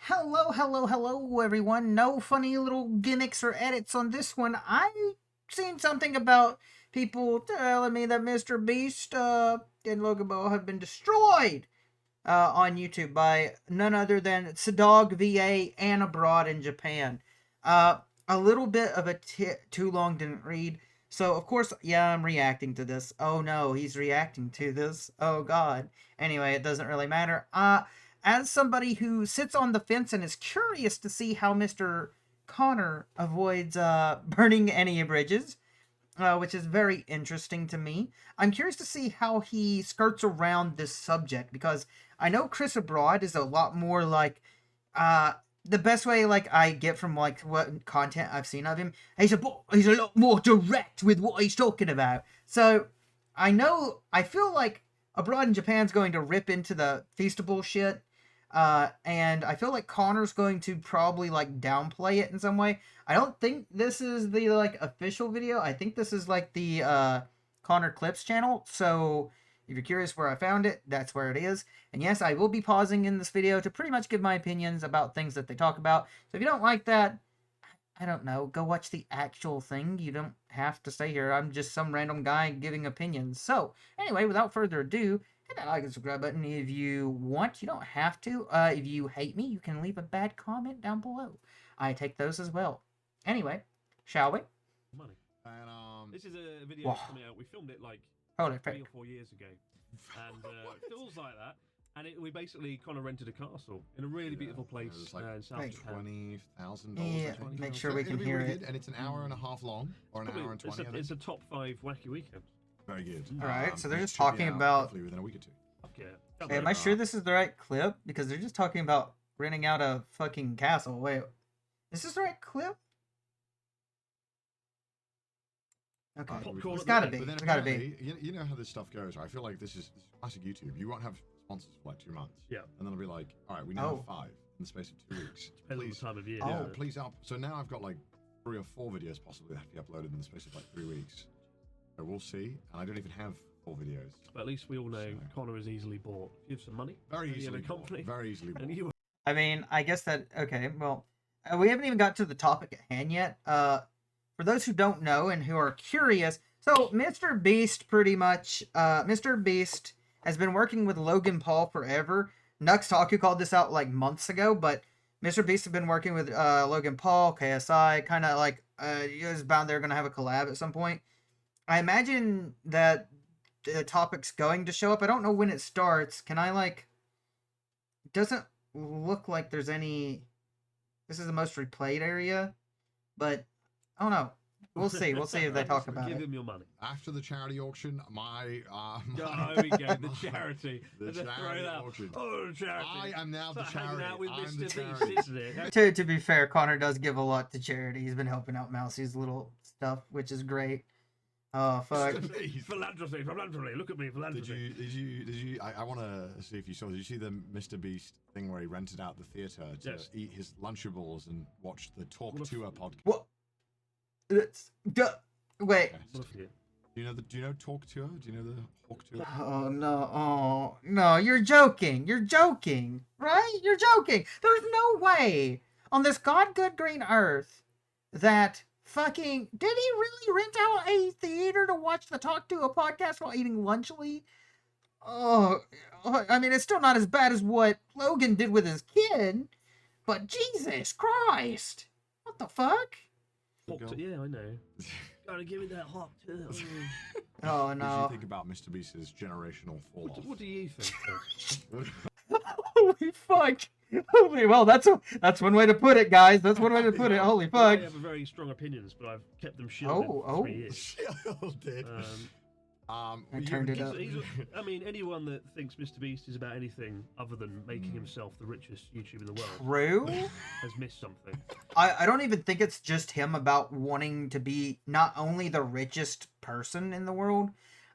Hello, everyone. No funny little gimmicks or edits on this one. I seen something about people telling me that MrBeast and Logan Paul have been destroyed on YouTube by none other than CDawgVA and abroad in Japan. A little bit of a too long didn't read. So, of course, yeah, I'm reacting to this. Oh no, he's reacting to this. Oh god. Anyway, it doesn't really matter. As somebody who sits on the fence and is curious to see how Mr. Connor avoids burning any bridges, which is very interesting to me. I'm curious to see how he skirts around this subject, because I know Chris Abroad is a lot more like, the best way like I get from like what content I've seen of him, he's a lot more direct with what he's talking about. So I feel like Abroad in Japan's going to rip into the Feastable shit. And I feel like Connor's going to probably like downplay it in some way. I don't think this is the like official video. I think this is like the Connor Clips channel. So if you're curious where I found it, that's where it is. And yes, I will be pausing in this video to pretty much give my opinions about things that they talk about. So if you don't like that, I don't know, go watch the actual thing. You don't have to stay here. I'm just some random guy giving opinions. So anyway, without further ado, hit that like and subscribe button if you want. You don't have to. If you hate me, you can leave a bad comment down below. I take those as well. Anyway, shall we? Money. And this is a video that's coming out. We filmed it like 3 or 4 years ago, and it feels like that. And we basically kind of rented a castle in a really beautiful place in South Japan. $20,000. Yeah, make sure we can hear it. Good. And it's an hour and a half long, or an hour and 20. It's a top 5 wacky weekend. Very good. All right, so they're just talking about. Hopefully within a week or two. Okay. Hey, am I sure this is the right clip? Because they're just talking about renting out a fucking castle. Wait, is this the right clip? Okay, it's gotta be. It's gotta be. You know how this stuff goes. I feel like this is classic YouTube. You won't have sponsors for like 2 months. Yeah. And then it'll be like, all right, we now have 5 in the space of 2 weeks. Depends on the time of year. Yeah, please help. So now I've got like 3 or 4 videos possibly that have to be uploaded in the space of like 3 weeks. So we'll see. And I don't even have 4 videos. But at least we all know Connor is easily bought. Give some money. Very easily bought. Very easily bought. I mean, I guess that, okay, well, we haven't even got to the topic at hand yet. For those who don't know and who are curious, so MrBeast pretty much, MrBeast has been working with Logan Paul forever. Nux Taku called this out like months ago, but MrBeast has been working with Logan Paul, KSI, kind of like, you guys bound they're going to have a collab at some point. I imagine that the topic's going to show up. I don't know when it starts. Can I like, it doesn't look like there's any, this is the most replayed area, but I don't know. We'll see. We'll see if they talk about it. Give him your money. After the charity auction, oh, we go. The charity. The charity auction. Oh, charity. I am now the charity. Out with I'm the charity. To be fair, Connor does give a lot to charity. He's been helping out Mousie's little stuff, which is great. Oh, fuck. Philanthropy. Look at me, philanthropy. Did you, I want to see if you saw, did you see the MrBeast thing where he rented out the theater to eat his Lunchables and watch the Talk Tour podcast? What? Wait. Do you know Talk Tour? Do you know the Talk Tour? Oh no! Oh no! You're joking! You're joking, right? You're joking! There's no way on this god-good green earth that fucking did he really rent out a theater to watch the Talk to a podcast while eating lunchly? Oh, I mean, it's still not as bad as what Logan did with his kid, but Jesus Christ! What the fuck? Yeah, I know. Gotta give me that hot too. Oh no! What do you think about MrBeast's generational fall off? What do you think? Holy fuck! Holy, well, that's one way to put it, guys. That's one way to put it. Holy fuck! I have very strong opinions, but I've kept them shielded for 3 years. Shielded. I turned it up. I mean, anyone that thinks MrBeast is about anything other than making himself the richest YouTuber in the world True? has missed something. I don't even think it's just him about wanting to be not only the richest person in the world.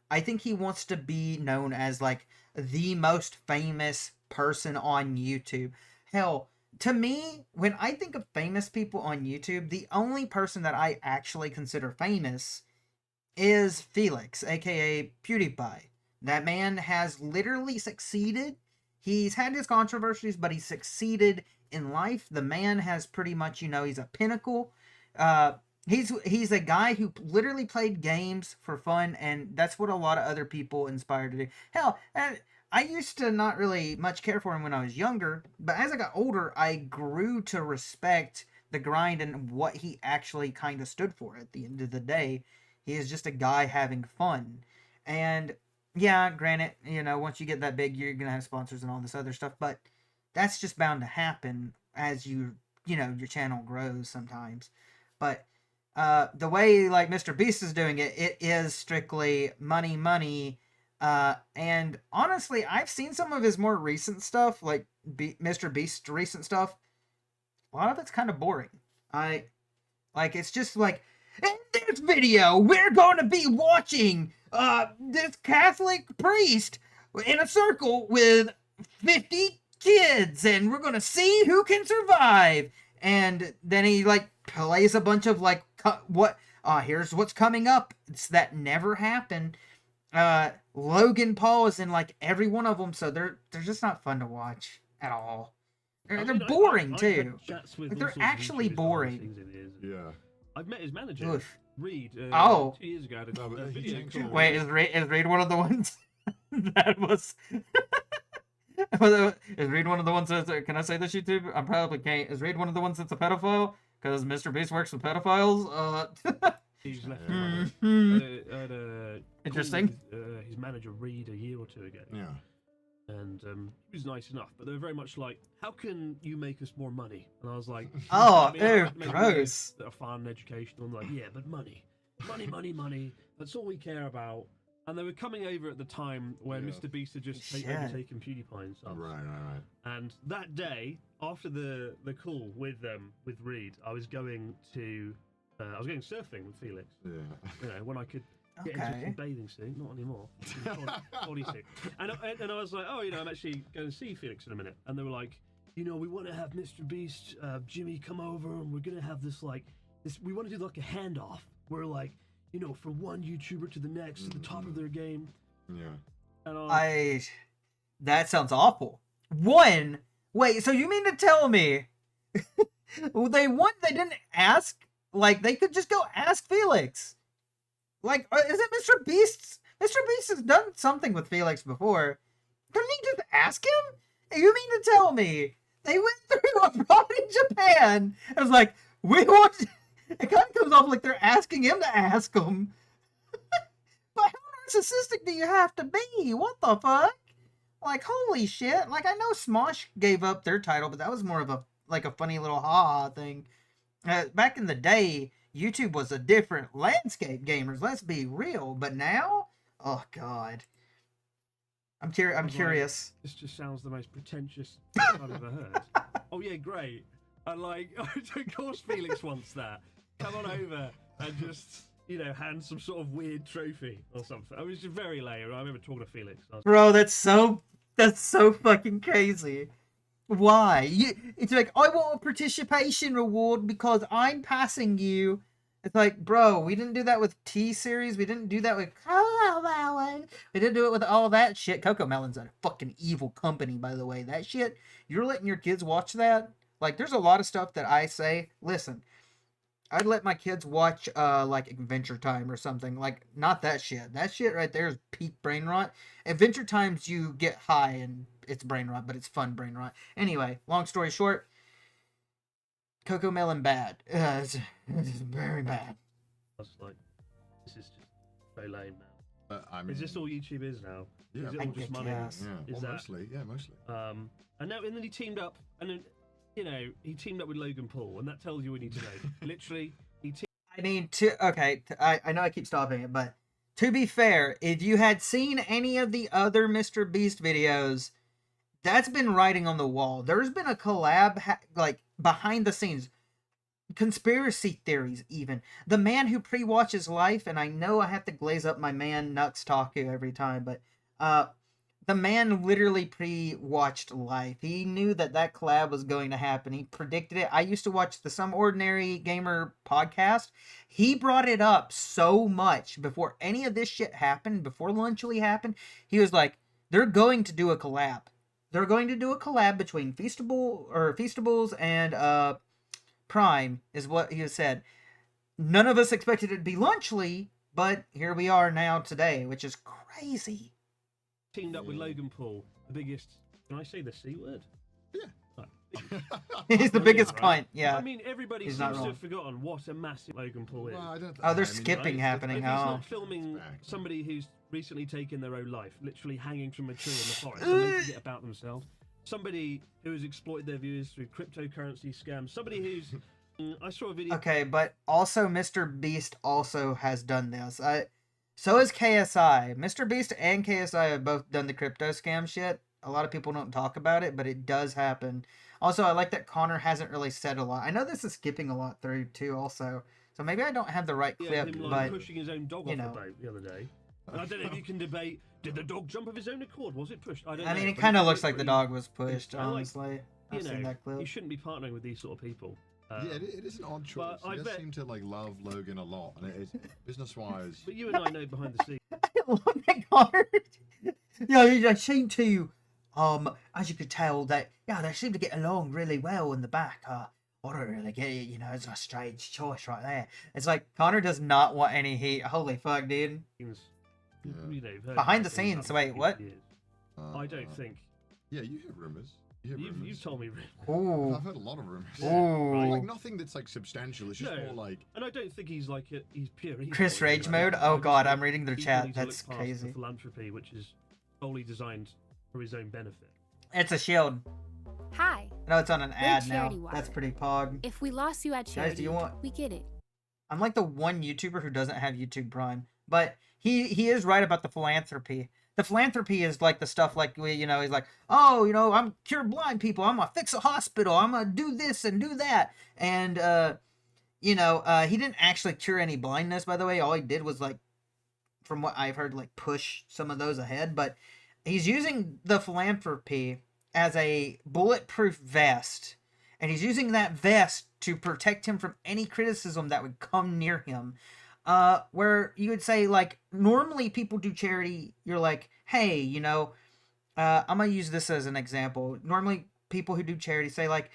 I think he wants to be known as like the most famous person on YouTube. Hell, to me, when I think of famous people on YouTube, the only person that I actually consider famous is Felix, aka PewDiePie. That man has literally succeeded. He's had his controversies, but he succeeded in life. The man has pretty much, he's a pinnacle. He's a guy who literally played games for fun, and that's what a lot of other people inspired to do. Hell, I used to not really much care for him when I was younger, but as I got older, I grew to respect the grind and what he actually kind of stood for. At the end of the day, he is just a guy having fun. And yeah, granted, once you get that big, you're gonna have sponsors and all this other stuff, but that's just bound to happen as your channel grows sometimes. But the way like MrBeast is doing it, it is strictly money. And honestly, I've seen some of his more recent stuff, like MrBeast's recent stuff. A lot of it's kind of boring. It's just like, in this video, we're going to be watching this Catholic priest in a circle with 50 kids, and we're going to see who can survive. And then he like plays a bunch of like here's what's coming up. It's that never happened. Logan Paul is in like every one of them, so they're just not fun to watch at all. They're boring too. Like, they're actually boring. Yeah. I've met his manager, Reed. 2 years ago. Wait, is Reed one of the ones that was? Is Reed one of the ones that's? Can I say this, YouTube? I probably can't. Is Reed one of the ones that's a pedophile? Because MrBeast works with pedophiles. He's left. Interesting. His manager Reed a year or 2 ago. Yeah. And he was nice enough, but they were very much like, "How can you make us more money?" And I was like, gross." A fun, educational. I'm like, "Yeah, but money. That's all we care about." And they were coming over at the time when MrBeast had just overtaken PewDiePie and stuff. Right. And that day, after the call with Reed, I was going surfing with Felix. Yeah. When I could get into a bathing suit, not anymore. Body suit. And I was like, I'm actually going to see Felix in a minute. And they were like, we want to have MrBeast, Jimmy come over, and we're going to have this we want to do like a handoff where like, from one YouTuber to the next, to the top of their game. Yeah. And that sounds awful. Wait, so you mean to tell me they didn't ask? Like, they could just go ask Felix. Like, is it MrBeast? MrBeast has done something with Felix before. Couldn't he just ask him? You mean to tell me they went through abroad in Japan and was like, we want... It kind of comes off like they're asking him to ask them. But how narcissistic do you have to be? What the fuck? Like, holy shit. Like, I know Smosh gave up their title, but that was more of a funny little ha-ha thing. Back in the day, YouTube was a different landscape, gamers. Let's be real. But now, oh god, I'm curious. This just sounds the most pretentious I've ever heard. Oh yeah, great. And like, of course, Felix wants that. Come on over and just hand some sort of weird trophy or something. I was just very lame. I remember talking to Felix. Bro, that's so fucking crazy. Why? It's like, I want a participation reward because I'm passing you. It's like, bro, we didn't do that with T-Series. We didn't do that with CoComelon. We didn't do it with all that shit. CoComelon's a fucking evil company, by the way. That shit, you're letting your kids watch that? Like, there's a lot of stuff that I say, listen, I'd let my kids watch, like, Adventure Time or something. Like, not that shit. That shit right there is peak brain rot. Adventure Times, you get high and it's brain rot, but it's fun brain rot. Anyway, long story short, CoComelon bad. It's very bad. I was like, this is just so lame now. I mean, is this all YouTube is now? Yeah, is it all just money? Yeah, mostly. And then he teamed up, and then he teamed up with Logan Paul, and that tells you what you need to know. Literally, I know I keep stopping it, but to be fair, if you had seen any of the other MrBeast videos, that's been writing on the wall. There's been a collab, like, behind the scenes. Conspiracy theories, even. The man who pre-watches life, and I know I have to glaze up my man Nux Taku every time, but the man literally pre-watched life. He knew that collab was going to happen. He predicted it. I used to watch the Some Ordinary Gamer podcast. He brought it up so much before any of this shit happened, before Lunchly happened. He was like, they're going to do a collab. they're going to do a collab between Feastables and Prime, is what he has said. None of us expected it to be Lunchly, but here we are now today, which is crazy. Teamed up with Logan Paul, the biggest. Can I say the C word? Yeah. He's the biggest cunt. Yeah. I mean, everybody seems to have forgotten what a massive Logan Paul is. Well, there's skipping happening. If he's not filming somebody who's recently taken their own life, literally hanging from a tree in the forest, and they forget about themselves. Somebody who has exploited their viewers through cryptocurrency scams. Somebody who's I saw a video. Okay, but also MrBeast also has done this. So has KSI. MrBeast and KSI have both done the crypto scam shit. A lot of people don't talk about it, but it does happen. Also, I like that Connor hasn't really said a lot. I know this is skipping a lot through, too, also. So maybe I don't have the right clip, him, but... pushing his own dog off the boat the other day. And I don't know if you can debate, did the dog jump of his own accord? Was it pushed? I don't know. I mean, it kind of looks like the dog was pushed, honestly. I've seen that clip. You shouldn't be partnering with these sort of people. Yeah, it is an odd choice. He does seem to love Logan a lot, and it is business-wise. But you and I know behind the scenes. I love that Connor. They seem to... as you could tell, that they seem to get along really well in the back. I don't really get it, it's a strange choice right there. It's like Connor does not want any heat. Holy fuck, dude. Behind the scenes, wait, what? I don't think. Yeah, you hear rumors. You've told me rumors. Ooh. I've heard a lot of rumors. Ooh. Like nothing that's like substantial. It's just more like. And I don't think he's like he's pure. Chris Rage mode. Oh god, I'm reading their chat. That's crazy. Philanthropy, which is solely designed for his own benefit. It's a shield. Hi. No, it's on an ad now. That's pretty pog. If we lost you at charity, guys, do you want... we get it. I'm like the one YouTuber who doesn't have YouTube Prime, but he is right about the philanthropy. The philanthropy is like the stuff like he's like, oh, I'm cure blind people. I'm gonna fix a hospital. I'm gonna do this and do that. And he didn't actually cure any blindness, by the way. All he did was like, from what I've heard, like push some of those ahead. But he's using the philanthropy as a bulletproof vest, and he's using that vest to protect him from any criticism that would come near him. Where you would say, like, normally people do charity, you're like, hey, I'm gonna use this as an example. Normally people who do charity say, like,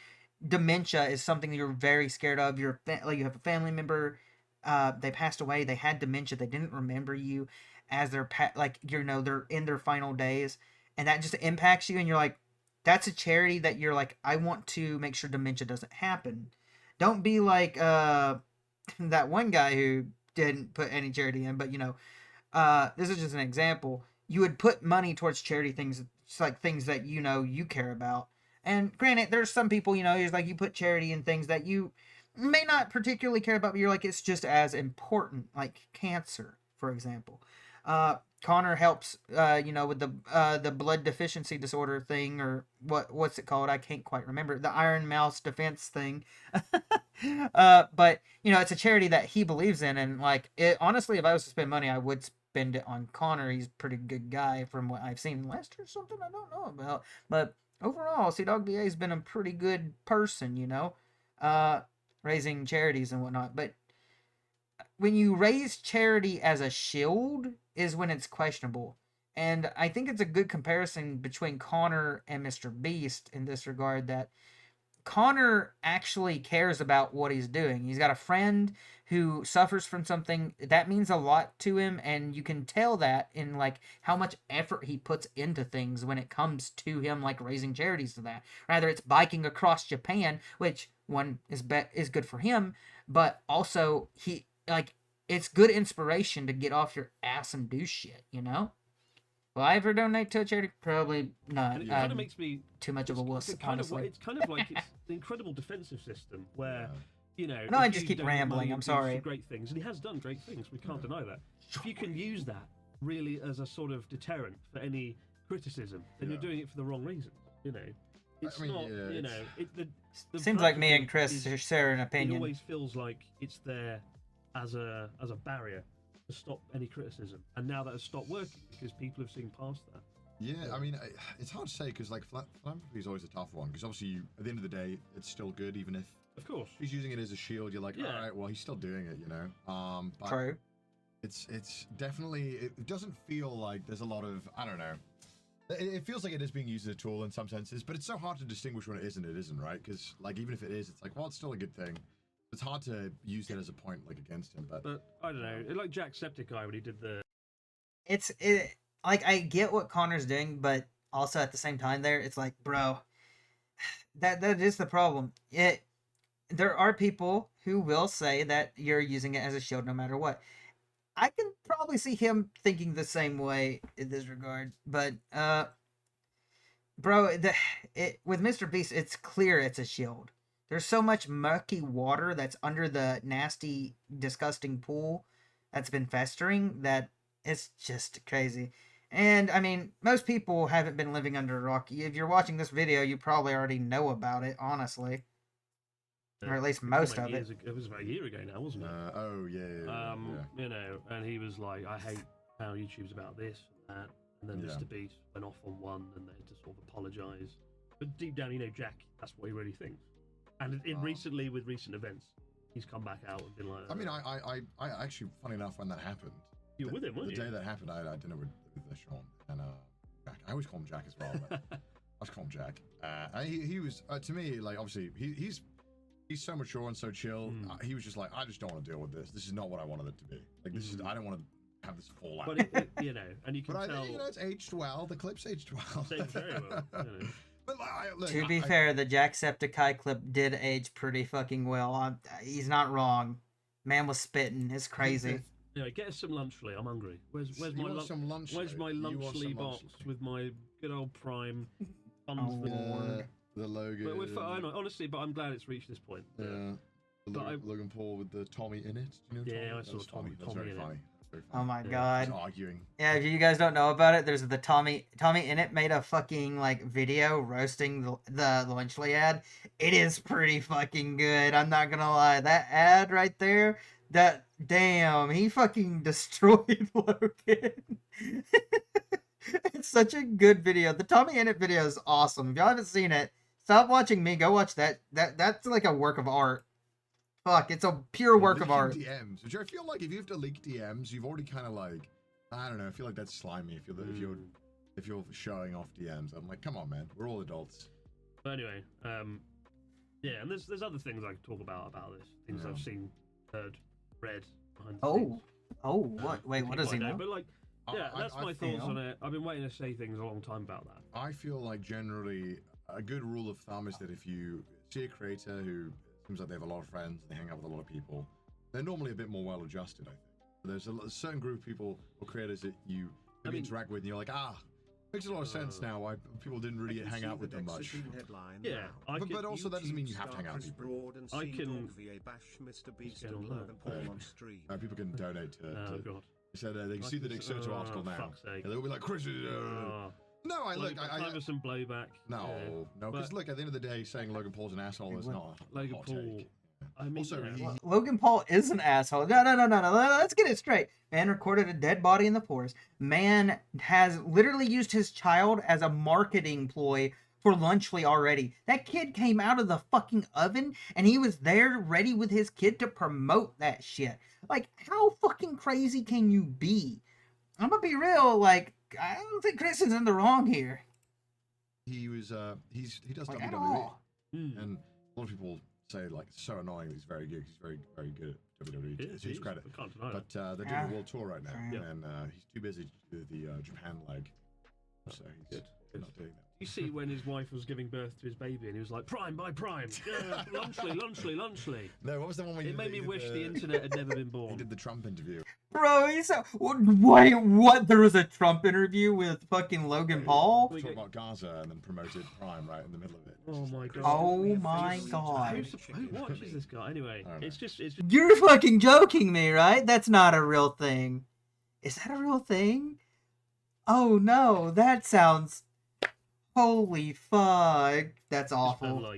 dementia is something that you're very scared of. You have a family member, they passed away, they had dementia, they didn't remember you as they're they're in their final days, and that just impacts you, and you're like, that's a charity that you're like, I want to make sure dementia doesn't happen. Don't be like that one guy who didn't put any charity in, but this is just an example. You would put money towards charity things, like things that you care about. And granted, there's some people, it's like you put charity in things that you may not particularly care about, but you're like, it's just as important, like cancer, for example. Connor helps, with the blood deficiency disorder thing, or what's it called? I can't quite remember. The Iron Mouse defense thing. But, it's a charity that he believes in, and, like, honestly, if I was to spend money, I would spend it on Connor. He's a pretty good guy from what I've seen. Last or something I don't know about. But overall, CDawgVA has been a pretty good person, raising charities and whatnot. But when you raise charity as a shield is when it's questionable. And I think it's a good comparison between Connor and MrBeast in this regard, that Connor actually cares about what he's doing. He's got a friend who suffers from something that means a lot to him, and you can tell that in like how much effort he puts into things when it comes to him like raising charities to that. Rather, it's biking across Japan, which one is good for him, but also it's good inspiration to get off your ass and do shit, Will I ever donate to a charity? Probably not. And it kind of makes me too much of a wuss, honestly. It's kind of like it's the incredible defensive system where, No, I just keep rambling. I'm sorry. Great things, and he has done great things. We can't deny that. If you can use that really as a sort of deterrent for any criticism, then you're doing it for the wrong reasons. It's not. The seems like me and Chris share an opinion. It always feels like it's there as a barrier to stop any criticism, and now that has stopped working because people have seen past that. Yeah, I mean, it's hard to say because like philanthropy is always a tough one, because obviously at the end of the day it's still good, even if of course he's using it as a shield. You're like, all right, well, he's still doing it, But true. It's definitely, it doesn't feel like there's a lot of, I don't know, It feels like it is being used as a tool in some senses, but it's so hard to distinguish when it isn't, right? Because like even if it is, it's like, well, it's still a good thing. It's hard to use it as a point like against him, but I don't know. Like Jacksepticeye when he did the. Like I get what Connor's doing, but also at the same time, it's like, bro, that is the problem. There are people who will say that you're using it as a shield no matter what. I can probably see him thinking the same way in this regard, but bro, with MrBeast, it's clear it's a shield. There's so much murky water that's under the nasty, disgusting pool that's been festering that it's just crazy. And I mean, most people haven't been living under a rock. If you're watching this video, you probably already know about it, honestly. Or at least most of it. It was about a year ago now, wasn't it? Oh yeah. You know, and he was like, "I hate how YouTube's about this and that," and then MrBeast went off on one, and they had to sort of apologise. But deep down, you know, Jack, that's what he really thinks. And recently, with recent events, he's come back out and been like. I mean, I actually, funny enough, when that happened, you were with him, weren't you? The day that happened, I had dinner with Sean and Jack. I always call him Jack as well. But I always call him Jack. He was to me like obviously he's so mature and so chill. He was just like, I just don't want to deal with this. This is not what I wanted it to be. Like this is I don't want to have this fall out. But you know, and you can tell. You know, it's aged well. The clip's aged well. It's aged very well. You know. But look, to be fair, the Jacksepticeye clip did age pretty fucking well. He's not wrong. Man was spitting. It's crazy. Anyway, get us some lunchly. I'm hungry. Where's my lunch? Where's my lunchly box with my good old Prime? The Logan. But honestly, but I'm glad it's reached this point. Yeah. Logan Paul with the Tommy in it. Do you know Tommy? Yeah, I saw Tommy. That's very funny. Oh my god. Arguing. Yeah, if you guys don't know about it, there's the Tommy in it made a fucking like video roasting the Lunchley ad. It is pretty fucking good. I'm not gonna lie. That ad right there, damn, he fucking destroyed Logan. It's such a good video. The Tommy in it video is awesome. If y'all haven't seen it, stop watching me. Go watch that. That's like a work of art. Fuck, it's a pure work of art. DMs, which I feel like if you have to leak DMs, you've already kind of like, I don't know. I feel like that's slimy. If you're showing off DMs, I'm like, come on, man. We're all adults. But anyway, yeah, and there's other things I could talk about this. Things I've seen, heard, read behind the scenes. What? Wait, what does he know? But like, yeah, that's my thoughts on it. I've been waiting to say things a long time about that. I feel like generally a good rule of thumb is that if you see a creator who seems like they have a lot of friends, they hang out with a lot of people, they're normally a bit more well-adjusted, I think. There's a certain group of people or creators that you interact with and you're like, makes a lot of sense now why people didn't really hang out with them much. Yeah, but also that doesn't mean you have to hang out with people. I can... MrBeast and Logan Paul on stream. People can donate to... Oh, God. They said they can see the Dexerto article now. And they'll be like, Chris... No, I for some blowback. No, because look, at the end of the day, saying Logan Paul's an asshole is not Logan Paul. Take. I mean, also, Logan Paul is an asshole. No. Let's get it straight. Man recorded a dead body in the forest. Man has literally used his child as a marketing ploy for Lunchley already. That kid came out of the fucking oven and he was there ready with his kid to promote that shit. Like, how fucking crazy can you be? I'm gonna be real, like, I don't think Chris is in the wrong here. He was, he does like WWE. And a lot of people say, like, it's so annoying that he's very good. He's very, very good at WWE. It's his credit. But they're doing a world tour right now. And he's too busy to do the Japan leg. So he's not doing that. You see when his wife was giving birth to his baby and he was like, Prime by Prime, Lunchley. No, what was the one where it made me wish the internet had never been born. He did the Trump interview. Bro, wait, what? There was a Trump interview with fucking Logan Paul? Talk about Gaza and then promoted Prime right in the middle of it. Oh my god. Oh my god. Who watches this guy? Anyway, it's just... You're fucking joking me, right? That's not a real thing. Is that a real thing? Oh no, that sounds... Holy fuck. That's awful.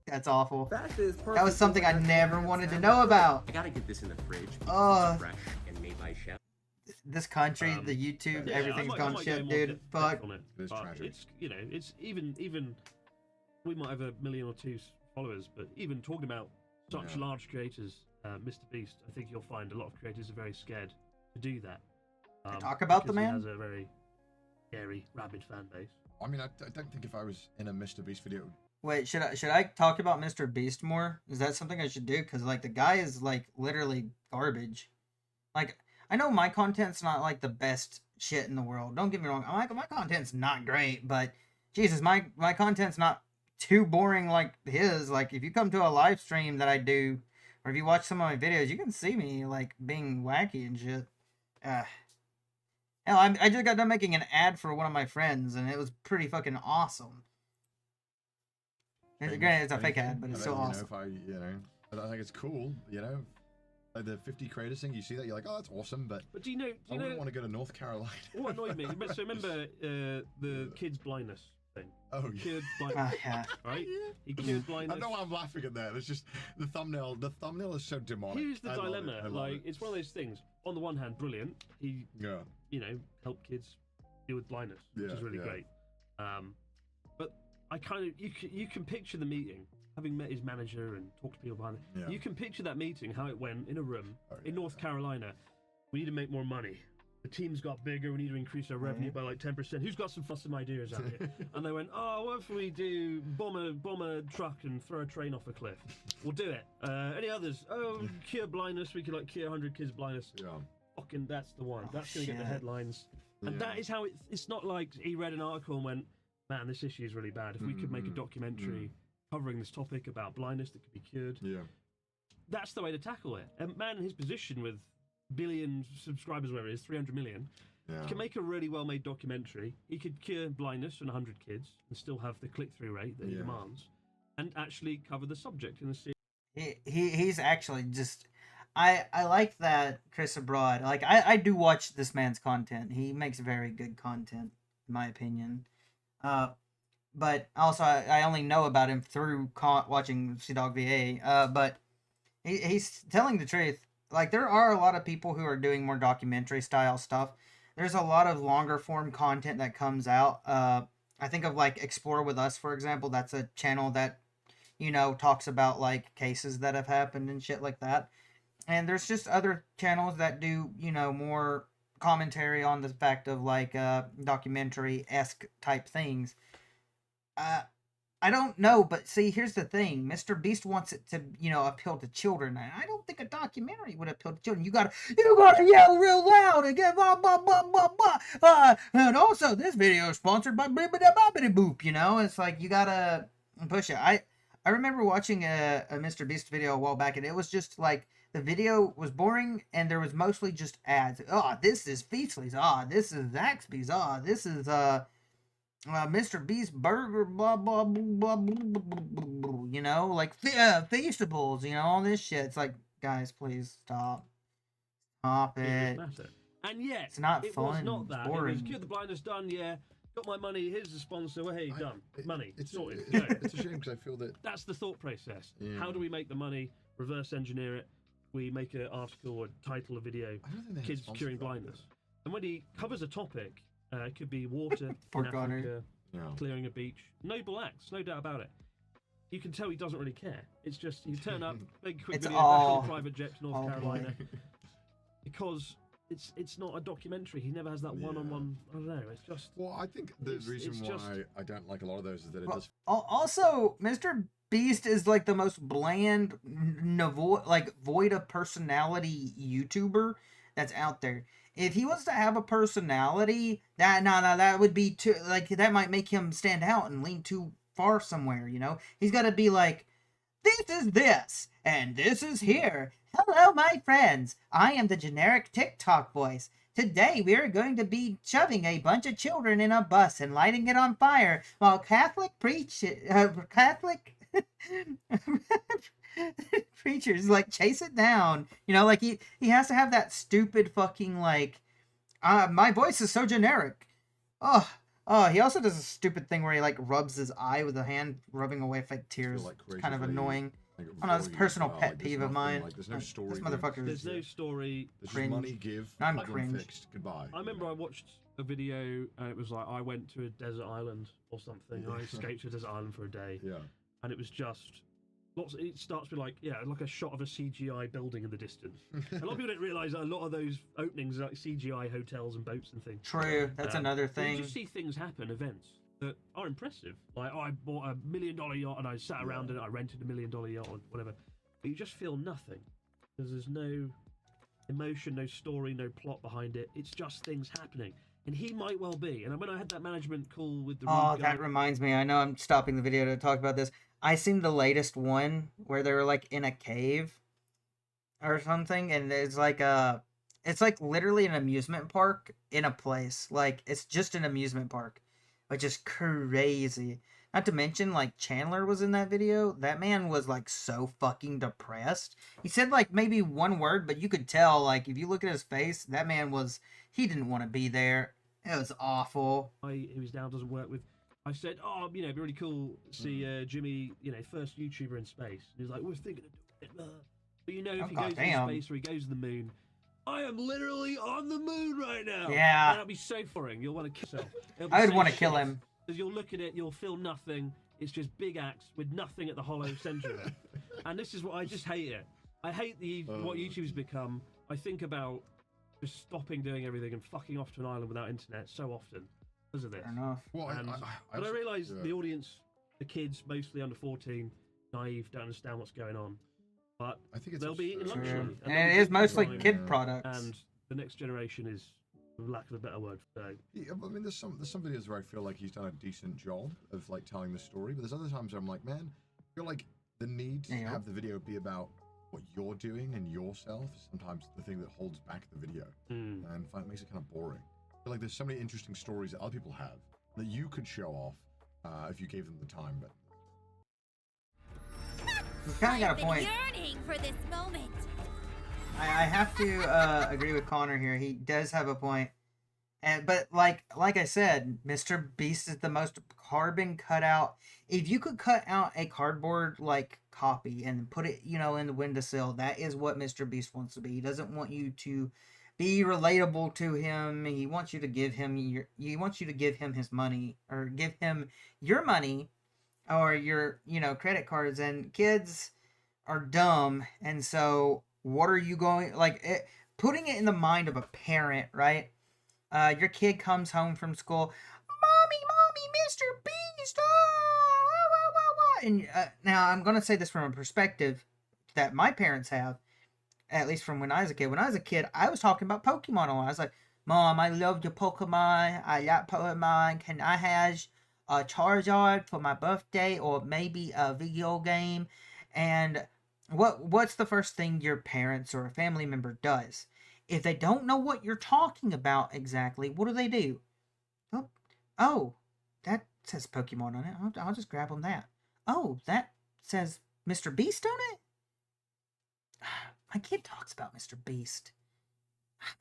That's awful. That was something I never wanted to know about. I gotta get this in the fridge because it's fresh and made by chef. This country, the YouTube, everything's gone shit, dude. Fuck. It's tragic. It's, you know, it's even we might have 1 million or 2 followers, but even talking about such large creators, MrBeast, I think you'll find a lot of creators are very scared to do that. Talk about the man. He has a very scary, rabid fan base. I mean, I don't think if I was in a MrBeast video. Wait, should I talk about MrBeast more? Is that something I should do? Because like the guy is like literally garbage. Like I know my content's not like the best shit in the world. Don't get me wrong. My content's not great, but Jesus, my content's not too boring like his. Like if you come to a live stream that I do, or if you watch some of my videos, you can see me like being wacky and shit. Hell, I just got done making an ad for one of my friends, and it was pretty fucking awesome. Granted, it's a fake ad, but it's so awesome. I think it's cool, Like the 50 creators thing, you see that, you're like, oh, that's awesome, but do you know, I wouldn't want to go to North Carolina. What annoyed me, so remember the kids' blindness thing? Oh, he cured blindness, yeah. right? He cured blindness. I know I'm laughing at that. It's just the thumbnail. The thumbnail is so demonic. Here's the dilemma. Like, it's one of those things. On the one hand, brilliant. He, helped kids deal with blindness, which is really great. But I kind of, you can picture the meeting. Having met his manager and talked to people behind it, you can picture that meeting, how it went in a room in North Carolina. We need to make more money. The team's got bigger. We need to increase our revenue by like 10%. Who's got some awesome ideas out here? And they went, oh, what if we do bomb a truck and throw a train off a cliff? We'll do it. Any others? Oh, cure blindness. We could like cure 100 kids blindness. Yeah. Fucking, that's the one. That's going to get the headlines. And that is how it's not like he read an article and went, man, this issue is really bad. If we could make a documentary covering this topic about blindness that could be cured, that's the way to tackle it. A man in his position with billion subscribers, whatever it is, 300 million, can make a really well-made documentary. He could cure blindness in 100 kids and still have the click-through rate that he demands, and actually cover the subject in the series. He's actually just... I like that Chris Abroad. Like, I do watch this man's content. He makes very good content, in my opinion. But also, I only know about him through watching CDawgVA. But he's telling the truth. Like, there are a lot of people who are doing more documentary-style stuff. There's a lot of longer-form content that comes out. I think of, like, Explore With Us, for example. That's a channel that, talks about, like, cases that have happened and shit like that. And there's just other channels that do, more commentary on the fact of, like, documentary-esque type things. I don't know, but see, here's the thing. MrBeast wants it to, appeal to children. And I don't think a documentary would appeal to children. You gotta yell real loud and get blah, blah, blah, blah, blah. And also, this video is sponsored by Bibbidi Boop, It's like, you gotta push it. I remember watching a MrBeast video a while back, and it was just like, the video was boring, and there was mostly just ads. Oh, this is Feastly's. Ah, this is Zaxby's. Ah, this is, MrBeast Burger, blah, blah, blah, blah, blah, blah, like, Feastables, all this shit. It's like, guys, please stop. Stop it. And yet, it's not it fun. Was not that. Boring. It was cure the blindness done, got my money, here's the sponsor, well, hey, done. Money, it's sorted. It's a shame, because I feel that... That's the thought process. Yeah. How do we make the money, reverse engineer it? We make an article or title a video, kids curing blindness. And when he covers a topic, it could be water in Africa, clearing a beach. Noble acts, no doubt about it. You can tell he doesn't really care. It's just, you turn up, make a quick video, back on a private jet to North Carolina. Because it's not a documentary. He never has that one-on-one, I don't know, it's just... Well, I think the reason why I don't like a lot of those is that it does... Also, MrBeast is like the most bland, void of personality YouTuber that's out there. If he was to have a personality, that would be too, like, that might make him stand out and lean too far somewhere, He's got to be like, this is this, and this is here. Hello, my friends. I am the generic TikTok voice. Today, we are going to be shoving a bunch of children in a bus and lighting it on fire while Catholic preachers like chase it down. Like he has to have that stupid fucking like, my voice is so generic. Oh, he also does a stupid thing where he like rubs his eye with a hand, rubbing away fake tears. Like it's kind of annoying. I don't know, it's a personal pet peeve of mine. Like, there's no story. This motherfucker. There's no story. There's just money give. I'm cringe. Fixed. Goodbye. I remember I watched a video and it was like I went to a desert island or something. I escaped to a desert island for a day. Yeah. And it was just It starts with like a shot of a CGI building in the distance. A lot of people don't realise that a lot of those openings are like CGI hotels and boats and things. True, that's another thing. You just see things happen, events that are impressive. Like, I bought $1 million yacht and I sat around in it. I rented $1 million yacht or whatever. But you just feel nothing because there's no emotion, no story, no plot behind it. It's just things happening. And he might well be. And when I had that management call with the that reminds me. I know I'm stopping the video to talk about this. I seen the latest one where they were like in a cave or something, and it's like literally an amusement park in a place. Like, it's just an amusement park, which is crazy. Not to mention, like, Chandler was in that video. That man was like so fucking depressed. He said like maybe one word, but you could tell, like, if you look at his face, that man he didn't want to be there. It was awful. Who's now doesn't work with. I said, it'd be really cool to see Jimmy, first YouTuber in space. And he's like, we're thinking of doing it. But if he goes into space or he goes to the moon, I am literally on the moon right now. Yeah. And that'll be so boring. You'll want to kill yourself. I would want to kill him. Because you'll look at it, you'll feel nothing. It's just big axe with nothing at the hollow center of it. And this is what I just hate it. I hate what YouTube's become. I think about just stopping doing everything and fucking off to an island without internet so often. Because of this. Fair enough. Well, but I realise the audience, the kids, mostly under 14, naive, don't understand what's going on. But I think they'll be in luxury. And it is mostly kid products. And the next generation is, for lack of a better word, yeah, I mean, there's some videos where I feel like he's done a decent job of like telling the story, but there's other times where I'm like, man, I feel like the need to have the video be about what you're doing and yourself is sometimes the thing that holds back the video, and it makes it kind of boring. I feel like there's so many interesting stories that other people have that you could show off if you gave them the time. But you kind of got a point. Yearning for this moment. I have to agree with Connor here. He does have a point. But like I said, MrBeast is the most carbon cutout. If you could cut out a cardboard like copy and put it, in the windowsill, that is what MrBeast wants to be. He doesn't want you to be relatable to him. He wants you to give him his money, or give him your money or your, credit cards. And kids are dumb, and so what are you going, putting it in the mind of a parent, right? Your kid comes home from school, mommy, MrBeast, and now I'm gonna say this from a perspective that my parents have, at least from when I was a kid. When I was a kid, I was talking about Pokemon a lot. I was like, Mom, I love your Pokemon. I like Pokemon. Can I have a Charizard for my birthday, or maybe a video game? And what's the first thing your parents or a family member does? If they don't know what you're talking about exactly, what do? Oh, that says Pokemon on it. I'll just grab them that. Oh, that says MrBeast on it? My kid talks about MrBeast.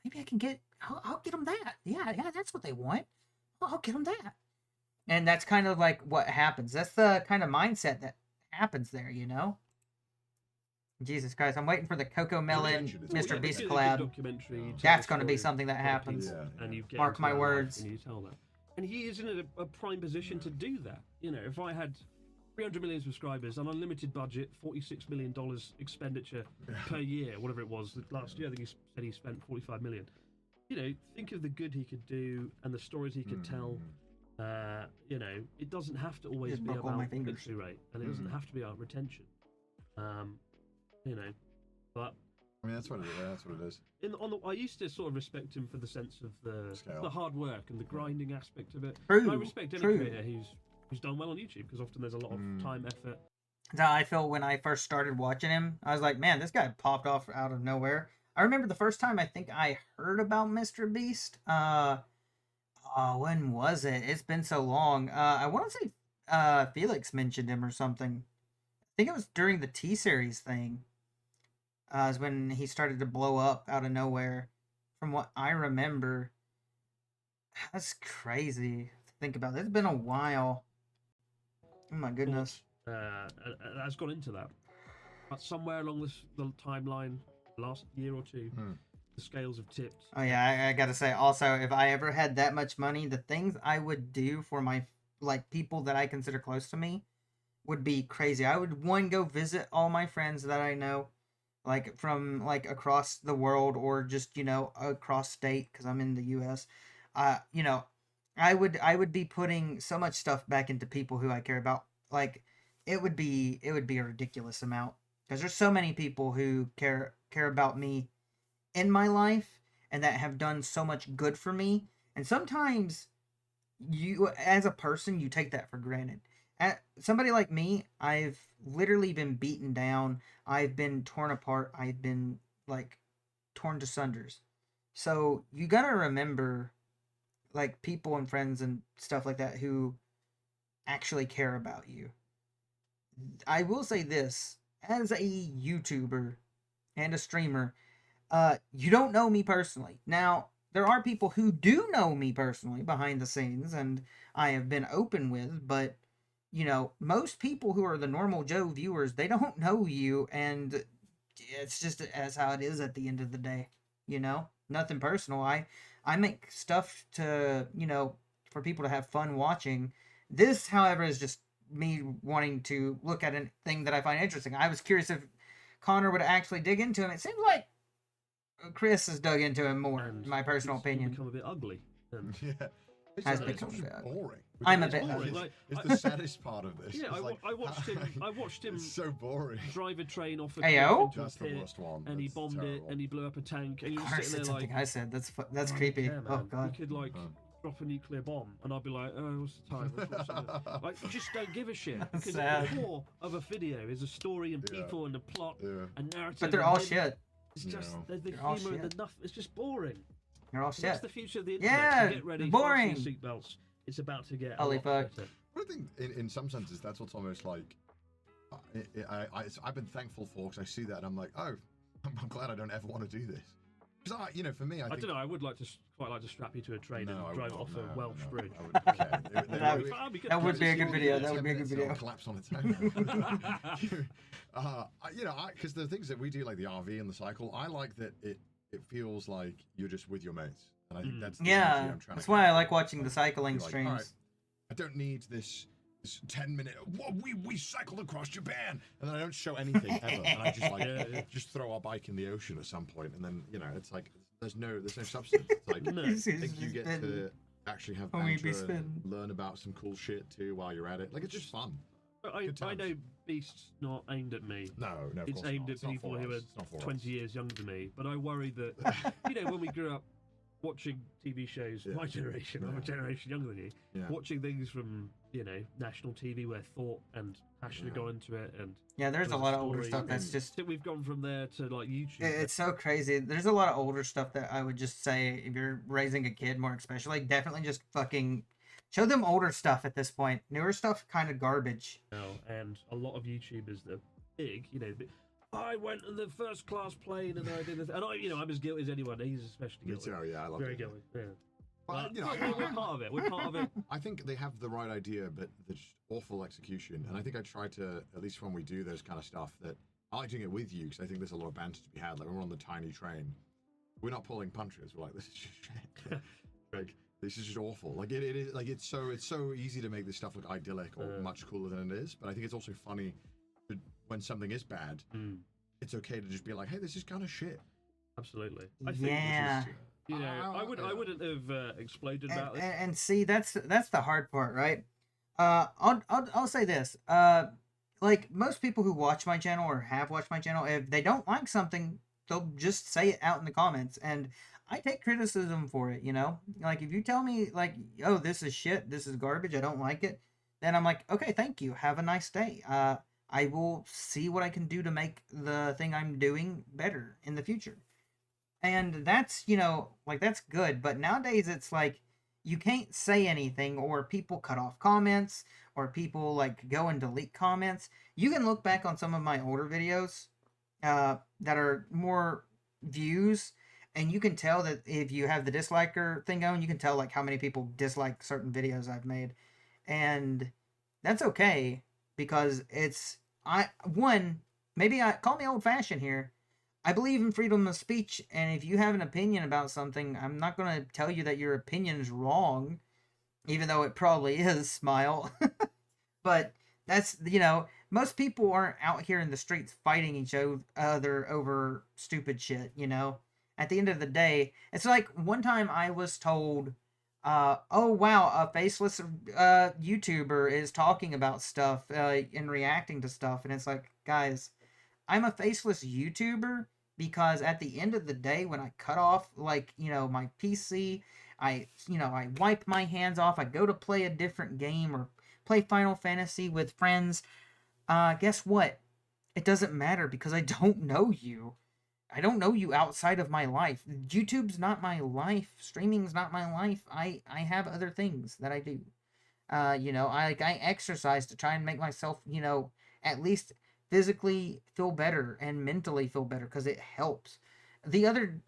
Maybe I can I'll get them that. Yeah, that's what they want. I'll get them that. And that's kind of like what happens. That's the kind of mindset that happens there, Jesus Christ, I'm waiting for the Coco Melon MrBeast collab. That's going to be something that happens. And you mark my words. And you tell that. And he is in a prime position to do that. If I had 300 million subscribers, an unlimited budget, $46 million expenditure per year, whatever it was. Last year, I think he said he spent 45 million. Think of the good he could do and the stories he could tell. It doesn't have to always be about click-through rate, and it doesn't have to be about retention. But I mean, that's what it is. I used to sort of respect him for the sense of the hard work and the grinding aspect of it. True. I respect any creator who's done well on YouTube, because often there's a lot of time, effort. I felt when I first started watching him, I was like, man, this guy popped off out of nowhere. I remember the first time I think I heard about MrBeast. When was it? It's been so long. I want to say Felix mentioned him or something. I think it was during the T-Series thing. Is when he started to blow up out of nowhere. From what I remember. That's crazy to think about. It's been a while. Oh my goodness. Has gone into that. But somewhere along the timeline, last year or two, the scales have tipped. Oh yeah, I gotta say also, if I ever had that much money, the things I would do for my people that I consider close to me, would be crazy. I would go visit all my friends that I know, like from like across the world or just across state because I'm in the U.S. You know, I would be putting so much stuff back into people who I care about. Like it would be a ridiculous amount because there's so many people who care about me in my life and that have done so much good for me. And sometimes you, as a person, you take that for granted. Somebody like me, I've literally been beaten down. I've been torn apart. I've been like torn to sunders. So you gotta remember, like, people and friends and stuff like that who actually care about you. I will say this, as a YouTuber and a streamer, you don't know me personally. Now, there are people who do know me personally behind the scenes and I have been open with, but most people who are the normal Joe viewers, they don't know you, and it's just as how it is at the end of the day. Nothing personal. I make stuff to for people to have fun watching. This, however, is just me wanting to look at a thing that I find interesting. I was curious if Connor would actually dig into him. It seems like Chris has dug into him more, in my personal opinion. Become a bit ugly. Yeah. Has It's become just a bit ugly. boring. I'm a bit boring. ugly. Like, It's the saddest part of this. Yeah, It's I watched him It's so boring. drive a train off a Ayo? cliff into That's a the pit, worst one. and he That's bombed terrible. it, and he blew up a tank, and you're Connor just said sitting there something like, I said. That's I creepy. don't care, Oh man. god. You could drop a nuclear bomb, and I'd be like, oh, what's the time? Like, you just don't give a shit. That's Because sad. the core of a video is a story and people and a plot and narrative. But they're and all then shit. It's just the They're all humor and the shit. nothing. It's just boring. They're all So that's shit. the future of the internet. Yeah, So get ready. boring. Fasten your seatbelts. It's about to get. Holy a lot fuck. better. But I think in some senses that's what's almost like I've been thankful for, because I see that and I'm like, oh, I'm glad I don't ever want to do this. Because for me, I don't know. I would quite like to strap you to a train and drive it off a Welsh bridge. That would be a good video. That would be a good video. Collapse on its own. Because the things that we do, like the RV and the cycle, I like that it feels like you're just with your mates, and I think that's the energy I'm trying that's to why I capture. like watching the cycling You're like, streams. all right, I don't need this 10-minute. We cycled across Japan, and then I don't show anything ever, and I just just throw our bike in the ocean at some point, and then it's like there's no substance. It's like I think you get to actually have banter and learn about some cool shit too while you're at it. Like, it's just fun. I know Beast's not aimed at me. No, of it's course aimed not. at people who are 20 years younger than me. But I worry that when we grew up watching TV shows, my generation, I'm a generation younger than you, watching things from national TV where thought and passion go into it, and there's a lot of older stuff that's just. We've gone from there to like YouTube. It's so crazy. There's a lot of older stuff that I would just say, if you're raising a kid, more especially, definitely just fucking show them older stuff at this point. Newer stuff, kind of garbage. And a lot of YouTubers that are big, I went on the first class plane and I did this, and I'm as guilty as anyone. He's especially guilty. Me too. Yeah, I love Very it. guilty. Yeah. But, we're part of it. We're part of it. I think they have the right idea, but there's awful execution. And I think I try to, at least when we do those kind of stuff, that I like doing it with you, because I think there's a lot of banter to be had. Like, when we're on the tiny train, we're not pulling punches. We're like, this is just shit. Like, this is just awful. Like, it is, like, it's so easy to make this stuff look idyllic or much cooler than it is. But I think it's also funny that when something is bad, it's okay to just be like, hey, this is kind of shit. Absolutely. I think I wouldn't have exploded about this. And see, that's the hard part, right? I'll say this. Like, most people who watch my channel or have watched my channel, if they don't like something, they'll just say it out in the comments, and I take criticism for it. Like, if you tell me like, oh, this is shit, this is garbage, I don't like it, then I'm like, okay, thank you, have a nice day. I will see what I can do to make the thing I'm doing better in the future. And that's, like, that's good. But nowadays it's like, you can't say anything, or people cut off comments, or people like go and delete comments. You can look back on some of my older videos that are more views, and you can tell that if you have the disliker thing going, you can tell like how many people dislike certain videos I've made. And that's okay, because maybe call me old-fashioned here. I believe in freedom of speech, and if you have an opinion about something, I'm not going to tell you that your opinion is wrong, even though it probably is, smile. But that's, most people aren't out here in the streets fighting each other over stupid shit, At the end of the day, it's like one time I was told, oh wow, a faceless YouTuber is talking about stuff and reacting to stuff, and it's like, guys, I'm a faceless YouTuber because at the end of the day, when I cut off, like, my PC, I wipe my hands off, I go to play a different game or play Final Fantasy with friends, guess what? It doesn't matter because I don't know you. I don't know you outside of my life. YouTube's not my life. Streaming's not my life. I have other things that I do. I exercise to try and make myself, at least physically feel better and mentally feel better because it helps. Literally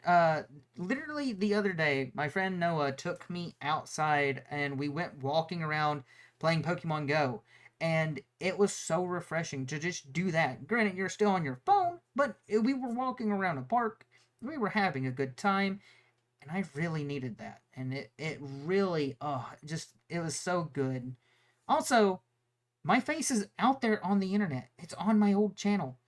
the other day, my friend Noah took me outside and we went walking around playing Pokemon Go. And it was so refreshing to just do that. Granted, you're still on your phone, but we were walking around a park. We were having a good time. And I really needed that. And it really, it was so good. Also, my face is out there on the internet. It's on my old channel.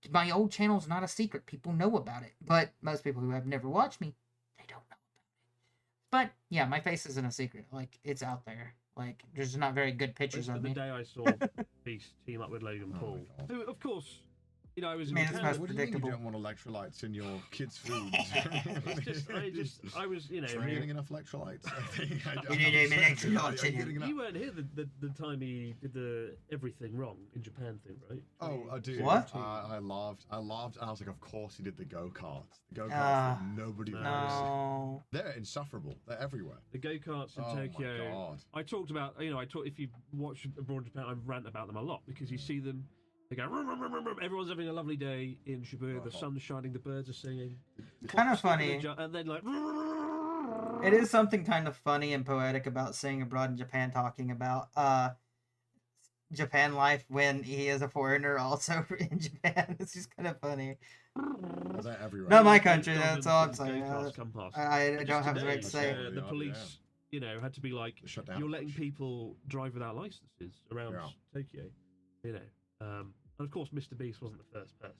My old channel's not a secret. People know about it. But most people who have never watched me, they don't know about it. But, yeah, my face isn't a secret. Like, it's out there. Like, there's not very good pictures of me. The day I saw Beast team up with Logan Paul, who, of course, I was. Man, it's most what predictable. Do you don't want electrolytes in your kids' food? I was, getting enough electrolytes. You need electrolytes in you. You weren't here the time he did the everything wrong in Japan thing, right? Oh, I do. What? I laughed, and I was like, of course he did the go-karts. The go-karts that nobody knows. They're insufferable. They're everywhere. The go-karts in Tokyo. My God. I talked about, if you watch Abroad Japan, I rant about them a lot because you see them. They go, rum, rum, rum, rum, rum. Everyone's having a lovely day in Shibuya. The sun's shining, the birds are singing. Kind of funny. And then like, it is something kind of funny and poetic about seeing Abroad in Japan talking about Japan life when he is a foreigner also in Japan. It's just kind of funny. They're everywhere. Not my country. That's all I'm saying. I don't have the right to say. The police, had to be like, you're letting people drive without licenses around Tokyo. And of course, MrBeast wasn't the first person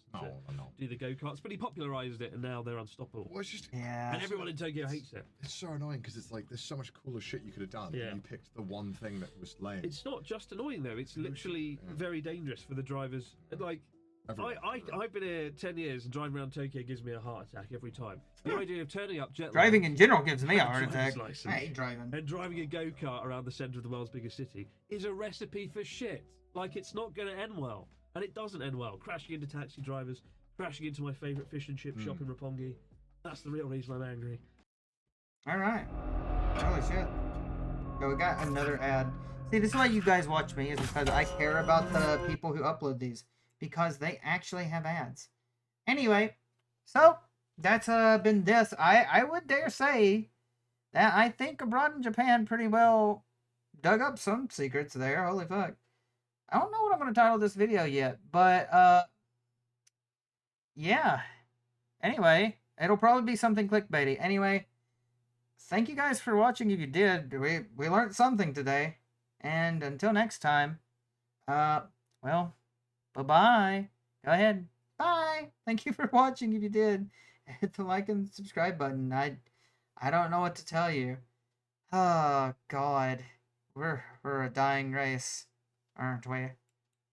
to do the go-karts, but he popularised it, and now they're unstoppable. Well, it's just, and everyone in Tokyo hates it. It's so annoying because it's like there's so much cooler shit you could have done. Yeah. And you picked the one thing that was lame. It's not just annoying though; it's literally very dangerous for the drivers. Like, I've been here 10 years, and driving around Tokyo gives me a heart attack every time. The idea of turning up jet driving in general gives me a heart attack. I hate driving. And driving a go-kart around the centre of the world's biggest city is a recipe for shit. Like, it's not going to end well. And it doesn't end well. Crashing into taxi drivers, crashing into my favourite fish and chip shop in Roppongi. That's the real reason I'm angry. Alright. Holy shit. So we got another ad. See, this is why you guys watch me, is because I care about the people who upload these. Because they actually have ads. Anyway, so that's been this. I would dare say that I think Abroad in Japan pretty well dug up some secrets there. Holy fuck. I don't know what I'm going to title this video yet, but, yeah. Anyway, it'll probably be something clickbaity. Anyway, thank you guys for watching if you did. We learned something today. And until next time, well, bye-bye. Go ahead. Bye. Thank you for watching if you did. Hit the like and subscribe button. I don't know what to tell you. Oh, God. We're a dying race, aren't we?